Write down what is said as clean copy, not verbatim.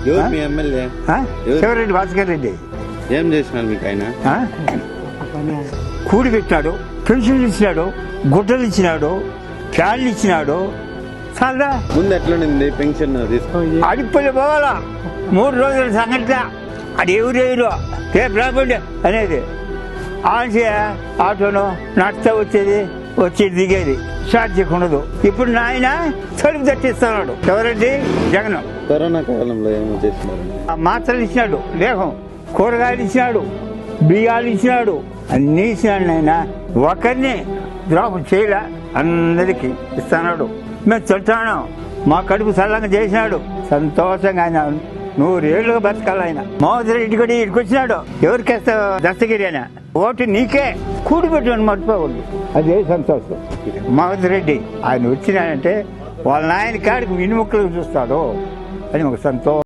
ఎవరు మీ ఎమ్మెల్యే? శివరెడ్డి భాస్కర్ రెడ్డి. ఏం చేసినారు మీకు ఆయన? కూడి పెట్టినాడు, పెన్షన్లు ఇచ్చినాడు, గుడ్డలు ఇచ్చినాడు, ఫ్యాన్లు ఇచ్చినాడు. చాలా ముందు ఎట్లుండింది పెన్షన్ తీసుకో? అడిపోయి పోవాలా 3 రోజుల సంఘటన. అది ఎవరు రేపు రాబోండి అనేది ఆటోను నడుస్తా వచ్చి దిగేది ఛార్జీకి ఉండదు. ఇప్పుడు నాయన తలుపు తట్టిస్తున్నాడు శివరెడ్డి జగన్. కరోనా కాలంలో ఏమో చేసినారు? మాత్రలు ఇచ్చినాడు, లేహం కూరగాయలు ఇచ్చినాడు, బియ్యాలు ఇచ్చినాడు, అన్నీ ఇచ్చినాడు. నాయన ఒకరిని ద్రోహం చేయలే, అందరికి ఇస్తున్నాడు. మేము తింటాను, మా కడుపు సల్లంగా చేసినాడు. సంతోషంగా ఆయన 100 ఏళ్ళుగా బతకాలి. ఆయన మోహన్ రెడ్డి కూడా ఇక్కడికి వచ్చినాడు. ఎవరికేస్తా దస్తగిరి అని ఓటు నీకే కూడిపెట్టుని మర్చిపోకూడదు. అదే సంతోషం. మోహన్ రెడ్డి ఆయన వచ్చినాడంటే వాళ్ళ నాయన కాడికి వినుముక్కలు చూస్తాడు అని ఒక సంతోషం.